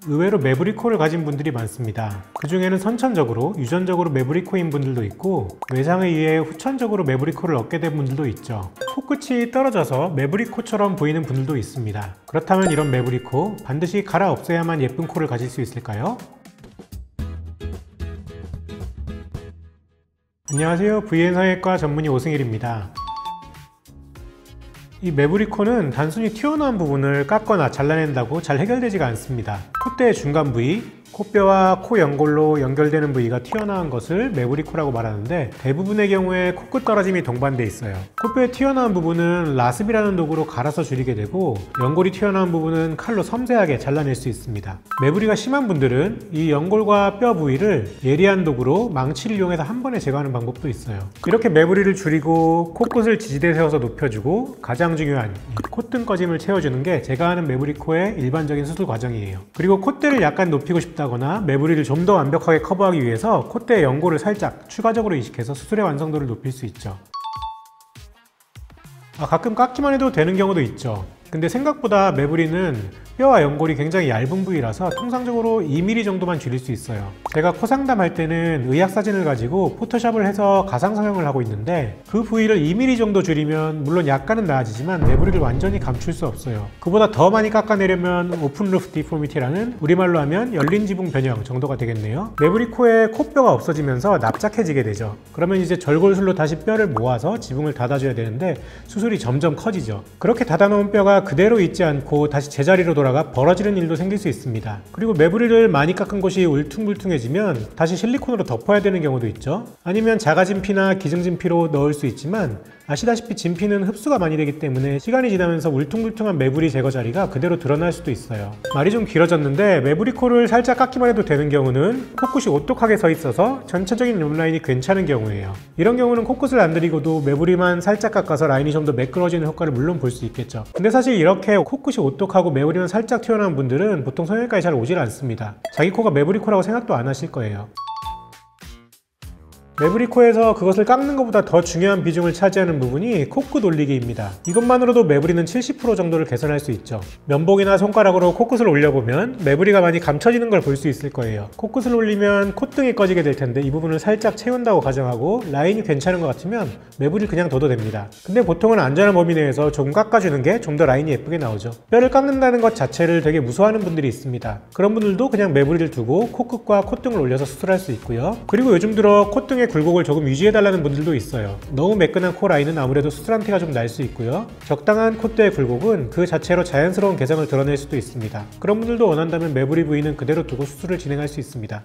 의외로 매부리코를 가진 분들이 많습니다. 그 중에는 선천적으로, 유전적으로 매부리코인 분들도 있고 외상에 의해 후천적으로 매부리코를 얻게 된 분들도 있죠. 코끝이 떨어져서 매부리코처럼 보이는 분들도 있습니다. 그렇다면 이런 매부리코 반드시 갈아 없애야만 예쁜 코를 가질 수 있을까요? 안녕하세요. VN성형외과 전문의 오승일입니다. 이 매부리코는 단순히 튀어나온 부분을 깎거나 잘라낸다고 잘 해결되지가 않습니다. 콧대의 중간 부위, 코뼈와 코 연골로 연결되는 부위가 튀어나온 것을 매부리코라고 말하는데 대부분의 경우에 코끝 떨어짐이 동반되어 있어요. 코뼈에 튀어나온 부분은 라습이라는 도구로 갈아서 줄이게 되고 연골이 튀어나온 부분은 칼로 섬세하게 잘라낼 수 있습니다. 매부리가 심한 분들은 이 연골과 뼈 부위를 예리한 도구로 망치를 이용해서 한 번에 제거하는 방법도 있어요. 이렇게 매부리를 줄이고 코끝을 지지대에 세워서 높여주고 가장 중요한 콧등 꺼짐을 채워주는 게 제가 하는 매부리코의 일반적인 수술 과정이에요. 그리고 콧대를 약간 높이고 싶다거나 매부리를 좀 더 완벽하게 커버하기 위해서 콧대의 연골을 살짝 추가적으로 이식해서 수술의 완성도를 높일 수 있죠. 가끔 깎기만 해도 되는 경우도 있죠. 근데 생각보다 매부리는 뼈와 연골이 굉장히 얇은 부위라서 통상적으로 2mm 정도만 줄일 수 있어요. 제가 코 상담할 때는 의학사진을 가지고 포토샵을 해서 가상성형을 하고 있는데 그 부위를 2mm 정도 줄이면 물론 약간은 나아지지만 매부리를 완전히 감출 수 없어요. 그보다 더 많이 깎아내려면 오픈 루프 디포미티라는 우리말로 하면 열린 지붕 변형 정도가 되겠네요. 매부리코에 코뼈가 없어지면서 납작해지게 되죠. 그러면 이제 절골술로 다시 뼈를 모아서 지붕을 닫아줘야 되는데 수술이 점점 커지죠. 그렇게 닫아놓은 뼈가 그대로 있지 않고 다시 제자리로 돌아가 벌어지는 일도 생길 수 있습니다. 그리고 매부리를 많이 깎은 곳이 울퉁불퉁해지면 다시 실리콘으로 덮어야 되는 경우도 있죠. 아니면 자가진피나 기증진피로 넣을 수 있지만 아시다시피 진피는 흡수가 많이 되기 때문에 시간이 지나면서 울퉁불퉁한 매부리 제거 자리가 그대로 드러날 수도 있어요. 말이 좀 길어졌는데 매부리코를 살짝 깎기만 해도 되는 경우는 코끝이 오똑하게 서 있어서 전체적인 룸라인이 괜찮은 경우예요. 이런 경우는 코끝을 안 들이고도 매부리만 살짝 깎아서 라인이 좀 더 매끄러지는 효과를 물론 볼 수 있겠죠. 근데 사실 이렇게 코끝이 오똑하고 매부리만 살짝 튀어나온 분들은 보통 성형외과에 잘 오질 않습니다. 자기 코가 매부리코라고 생각도 안 하실 거예요. 매부리코에서 그것을 깎는 것보다 더 중요한 비중을 차지하는 부분이 코끝 올리기입니다. 이것만으로도 매부리는 70% 정도를 개선할 수 있죠. 면봉이나 손가락으로 코끝을 올려보면 매부리가 많이 감춰지는 걸 볼 수 있을 거예요. 코끝을 올리면 콧등이 꺼지게 될 텐데 이 부분을 살짝 채운다고 가정하고 라인이 괜찮은 것 같으면 매부리를 그냥 둬도 됩니다. 근데 보통은 안전한 범위 내에서 좀 깎아주는 게 좀 더 라인이 예쁘게 나오죠. 뼈를 깎는다는 것 자체를 되게 무서워하는 분들이 있습니다. 그런 분들도 그냥 매부리를 두고 코끝과 콧등을 올려서 수술할 수 있고요. 그리고 요즘 들어 콧등에 굴곡을 조금 유지해달라는 분들도 있어요. 너무 매끈한 코 라인은 아무래도 수술한 티가 좀 날 수 있고요. 적당한 콧대의 굴곡은 그 자체로 자연스러운 개성을 드러낼 수도 있습니다. 그런 분들도 원한다면 매부리 부위는 그대로 두고 수술을 진행할 수 있습니다.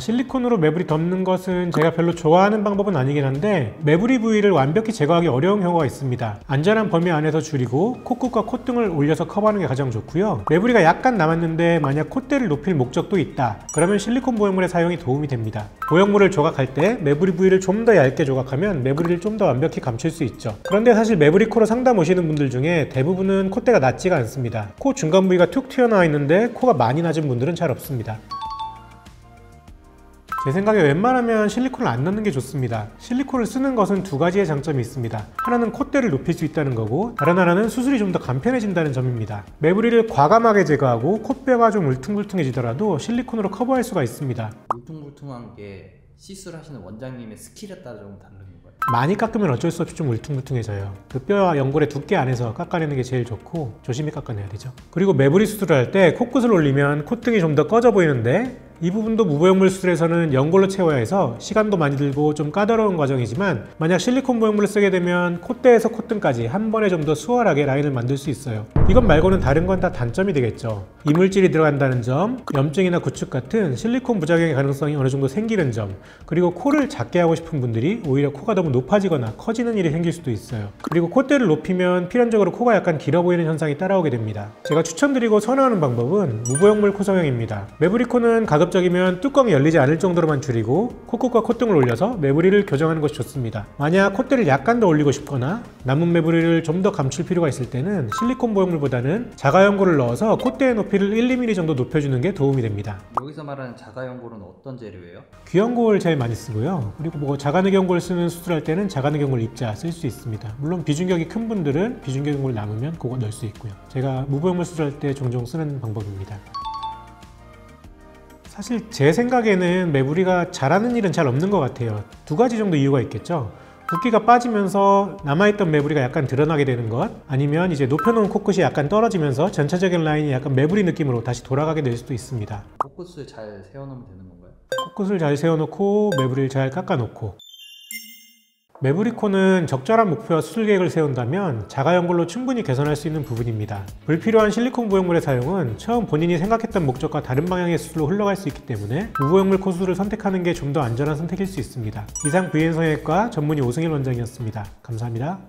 실리콘으로 매부리 덮는 것은 제가 별로 좋아하는 방법은 아니긴 한데 매부리 부위를 완벽히 제거하기 어려운 경우가 있습니다. 안전한 범위 안에서 줄이고 코끝과 콧등을 올려서 커버하는 게 가장 좋고요. 매부리가 약간 남았는데 만약 콧대를 높일 목적도 있다 그러면 실리콘 보형물의 사용이 도움이 됩니다. 보형물을 조각할 때 매부리 부위를 좀 더 얇게 조각하면 매부리를 좀 더 완벽히 감출 수 있죠. 그런데 사실 매부리 코로 상담 오시는 분들 중에 대부분은 콧대가 낮지가 않습니다. 코 중간 부위가 툭 튀어나와 있는데 코가 많이 낮은 분들은 잘 없습니다. 제 생각에 웬만하면 실리콘을 안 넣는 게 좋습니다. 실리콘을 쓰는 것은 두 가지의 장점이 있습니다. 하나는 콧대를 높일 수 있다는 거고 다른 하나는 수술이 좀 더 간편해진다는 점입니다. 매부리를 과감하게 제거하고 콧뼈가 좀 울퉁불퉁해지더라도 실리콘으로 커버할 수가 있습니다. 울퉁불퉁한 게 시술하시는 원장님의 스킬에 따라 좀 다른 거예요? 많이 깎으면 어쩔 수 없이 좀 울퉁불퉁해져요. 그 뼈와 연골의 두께 안에서 깎아내는 게 제일 좋고 조심히 깎아내야 되죠. 그리고 매부리 수술을 할 때 코끝을 올리면 콧등이 좀 더 꺼져 보이는데 이 부분도 무보형물 수술에서는 연골로 채워야 해서 시간도 많이 들고 좀 까다로운 과정이지만 만약 실리콘 보형물을 쓰게 되면 콧대에서 콧등까지 한 번에 좀 더 수월하게 라인을 만들 수 있어요. 이것 말고는 다른 건 다 단점이 되겠죠. 이물질이 들어간다는 점, 염증이나 구축 같은 실리콘 부작용의 가능성이 어느 정도 생기는 점, 그리고 코를 작게 하고 싶은 분들이 오히려 코가 너무 높아지거나 커지는 일이 생길 수도 있어요. 그리고 콧대를 높이면 필연적으로 코가 약간 길어 보이는 현상이 따라오게 됩니다. 제가 추천드리고 선호하는 방법은 무보형물 코 성형입니다. 매부리 코는 가급적 가급적이면 뚜껑이 열리지 않을 정도로만 줄이고 콧끝과 콧등을 올려서 매부리를 교정하는 것이 좋습니다. 만약 콧대를 약간 더 올리고 싶거나 남은 매부리를 좀 더 감출 필요가 있을 때는 실리콘 보형물보다는 자가연고를 넣어서 콧대의 높이를 1~2mm 정도 높여주는 게 도움이 됩니다. 여기서 말하는 자가연골은 어떤 재료예요? 귀연골 제일 많이 쓰고요. 그리고 뭐 자가늑연골 쓰는 수술할 때는 자가늑연골 입자 쓸 수 있습니다. 물론 비중격이 큰 분들은 비중격연골 남으면 그거 넣을 수 있고요. 제가 무보형물 수술할 때 종종 쓰는 방법입니다. 사실 제 생각에는 매부리가 잘하는 일은 잘 없는 것 같아요. 두 가지 정도 이유가 있겠죠. 붓기가 빠지면서 남아있던 매부리가 약간 드러나게 되는 것, 아니면 이제 높여놓은 코끝이 약간 떨어지면서 전체적인 라인이 약간 매부리 느낌으로 다시 돌아가게 될 수도 있습니다. 코끝을 잘 세워놓으면 되는 건가요? 코끝을 잘 세워놓고 매부리를 잘 깎아놓고, 매부리코는 적절한 목표와 수술 계획을 세운다면 자가연골로 충분히 개선할 수 있는 부분입니다. 불필요한 실리콘 보형물의 사용은 처음 본인이 생각했던 목적과 다른 방향의 수술로 흘러갈 수 있기 때문에 무보형물 코 수술을 선택하는 게 좀 더 안전한 선택일 수 있습니다. 이상 VN성형외과 전문의 오승일 원장이었습니다. 감사합니다.